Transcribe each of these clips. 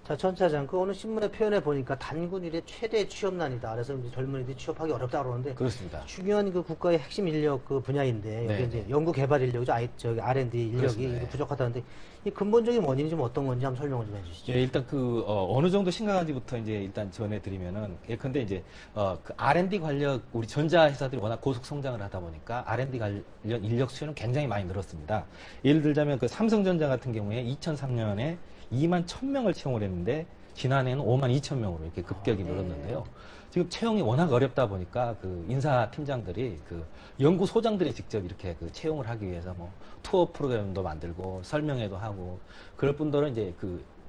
자, 전 차장, 그 어느 신문에 표현해 보니까 단군 이래 최대 취업난이다. 그래서 이제 젊은이들이 취업하기 어렵다 그러는데 그렇습니다. 중요한 그 국가의 핵심 인력 그 분야인데 여기 네, 이제 네. 연구 개발 인력이죠. 저기 R&D 인력이 그렇습니다. 이거 예. 부족하다는데 이 근본적인 원인이 좀 어떤 건지 한번 설명을 좀 해주시죠. 예, 일단 어느 정도 심각한지부터 이제 일단 전해드리면은, 예컨대 이제, 그 R&D 관련, 우리 전자회사들이 워낙 고속 성장을 하다 보니까 R&D 관련 인력 수요는 굉장히 많이 늘었습니다. 예를 들자면 그 삼성전자 같은 경우에 2003년에 2만 1000명을 채용을 했는데, 지난해는 5만 2천 명으로 이렇게 급격히 네. 늘었는데요. 지금 채용이 워낙 어렵다 보니까 그 인사팀장들이 그 연구소장들이 직접 이렇게 그 채용을 하기 위해서 뭐 투어 프로그램도 만들고 설명회도 하고 그럴 뿐더러 이제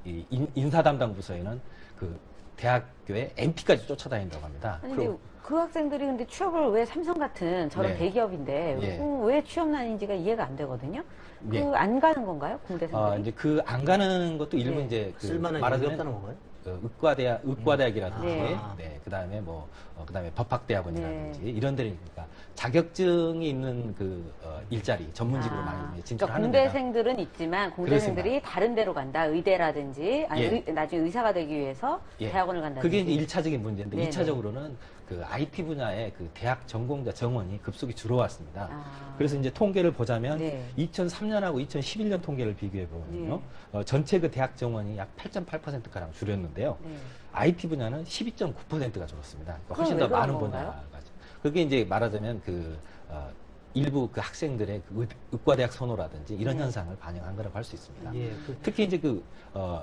이 인사 담당 부서에는 그 대학교에 MT까지 쫓아다닌다고 합니다. 아니, 근데 그 학생들이 근데 취업을 왜 삼성 같은 저런 네. 대기업인데 예. 왜 취업난인지가 이해가 안 되거든요. 예. 안 가는 건가요? 공대생들이? 이제 그 안 가는 것도 일부 네. 이제 그 쓸만한 인력이 말하자면 없다는 건가요? 의과대학이라든지, 네. 네, 그 다음에 그다음에 법학대학원이라든지, 네. 이런 데는, 그러니까 자격증이 있는 일자리, 전문직으로 많이 그러니까 진출하는 데가. 공대생들은 있지만 공대생들이 다른 데로 간다. 의대라든지 아니 예. 나중에 의사가 되기 위해서 예. 대학원을 간다든지. 그게 이제 1차적인 문제인데, 네네. 2차적으로는 그 IT 분야의 그 대학 전공자 정원이 급속히 줄어왔습니다. 아. 그래서 이제 통계를 보자면 네. 2003년하고 2011년 통계를 비교해 보면요, 전체 그 대학 정원이 약 8.8%가량 줄였는데요. 네. IT 분야는 12.9%가 줄었습니다. 그러니까 훨씬 그건 더 왜 많은 그런 건가요? 분야가. 그게 이제 말하자면 일부 그 학생들의 그 의과대학 선호라든지 이런 현상을 반영한 거라고 할 수 있습니다. 예, 특히 이제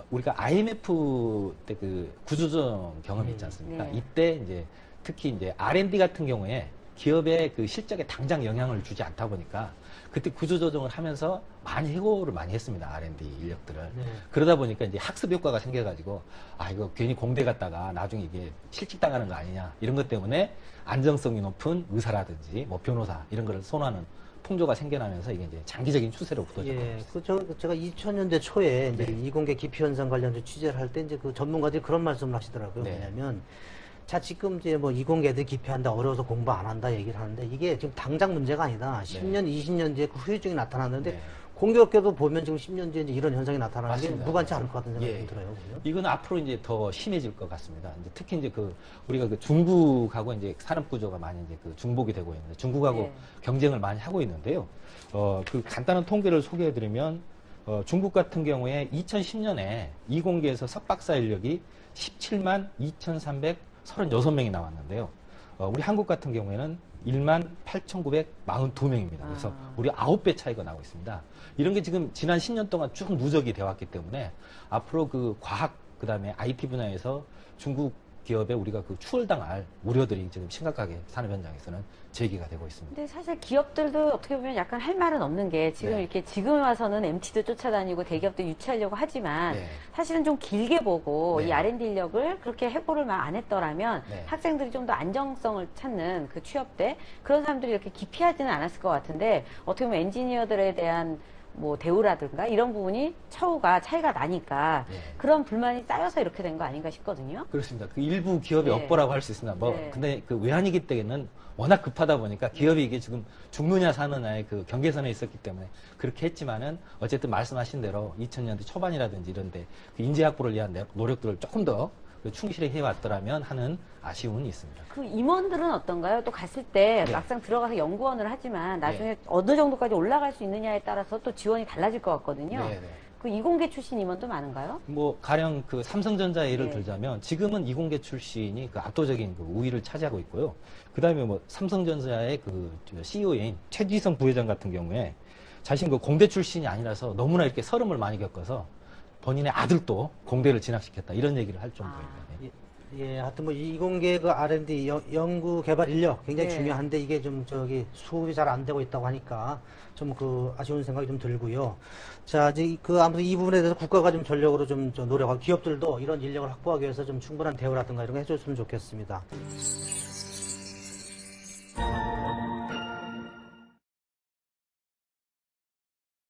우리가 IMF 때 그 구조조정 경험이 있지 않습니까? 네. 이때 이제 특히 이제 R&D 같은 경우에 기업의 그 실적에 당장 영향을 주지 않다 보니까 그때 구조조정을 하면서 많이 해고를 많이 했습니다. R&D 인력들을. 네. 그러다 보니까 이제 학습 효과가 생겨가지고 이거 괜히 공대 갔다가 나중에 이게 실직당하는 거 아니냐 이런 것 때문에 안정성이 높은 의사라든지 뭐 변호사 이런 거를 선호하는 풍조가 생겨나면서 이게 이제 장기적인 추세로 굳어져 예, 버렸습니다. 제가 2000년대 초에 이제 네. 이공계 기피 현상 관련해서 취재를 할 때 이제 그 전문가들이 그런 말씀을 하시더라고요. 네. 뭐냐면 자, 지금 이제 뭐 이공계들 기피한다, 어려워서 공부 안 한다 얘기를 하는데 이게 지금 당장 문제가 아니다. 10년, 20년 뒤에 그 후유증이 나타났는데 네. 공교롭게도 보면 지금 10년 뒤에 이제 이런 현상이 나타나는 게 맞습니다. 무관치 않을 것 같은 생각이 예. 좀 들어요. 그죠? 이건 앞으로 이제 더 심해질 것 같습니다. 이제 특히 이제 우리가 중국하고 이제 산업 구조가 많이 이제 중복이 되고 있는데 중국하고 네. 경쟁을 경쟁을 많이 하고 있는데요. 그 간단한 통계를 소개해드리면 중국 같은 경우에 2010년에 이공계에서 석박사 인력이 17만 2,336명이 나왔는데요. 우리 한국 같은 경우에는 1만 8,942명입니다. 그래서 우리 9배 차이가 나고 있습니다. 이런 게 지금 지난 10년 동안 쭉 누적이 되어 왔기 때문에 앞으로 그 과학, 그 다음에 IT 분야에서 중국 기업에 우리가 추월당할 우려들이 지금 심각하게 산업 현장에서는 제기가 되고 있습니다. 근데 사실 기업들도 어떻게 보면 약간 할 말은 없는 게 지금 네. 이렇게 지금 와서는 MT도 쫓아다니고 대기업도 유치하려고 하지만 네. 사실은 좀 길게 보고 네. 이 R&D 인력을 그렇게 해고를 막 안 했더라면 네. 학생들이 좀 더 안정성을 찾는 그 취업 때 그런 사람들이 이렇게 기피하지는 않았을 것 같은데 어떻게 보면 엔지니어들에 대한 뭐 대우라든가 이런 부분이 차이가 나니까 네. 그런 불만이 쌓여서 이렇게 된 거 아닌가 싶거든요. 그렇습니다. 그 일부 기업의 네. 업보라고 할 수 있습니다. 네. 근데 그 외환위기 때는 워낙 급하다 보니까 기업이 이게 지금 죽느냐 사느냐의 그 경계선에 있었기 때문에 그렇게 했지만은 어쨌든 말씀하신 대로 2000년대 초반이라든지 이런데 그 인재 확보를 위한 노력들을 조금 더 충실히 해왔더라면 하는 아쉬움은 있습니다. 그 임원들은 어떤가요? 또 갔을 때 네. 막상 들어가서 연구원을 하지만 나중에 어느 정도까지 올라갈 수 있느냐에 따라서 또 지원이 달라질 것 같거든요. 네, 네. 그 이공계 출신 임원도 많은가요? 가령 그 삼성전자 예를 네. 들자면 지금은 이공계 출신이 그 압도적인 그 우위를 차지하고 있고요. 그 다음에 삼성전자의 그 CEO인 최지성 부회장 같은 경우에 자신 그 공대 출신이 아니라서 너무나 이렇게 서름을 많이 겪어서 본인의 아들도 공대를 진학시켰다 이런 얘기를 할 정도입니다. 예, 하여튼 뭐 이공계 그 R&D 연구 개발 인력 굉장히 네. 중요한데 이게 좀 수급이 잘 안 되고 있다고 하니까 좀 아쉬운 생각이 좀 들고요. 자, 이제 아무튼 이 부분에 대해서 국가가 좀 전력으로 좀 노력하고 기업들도 이런 인력을 확보하기 위해서 좀 충분한 대우라든가 이런 거 해줬으면 좋겠습니다.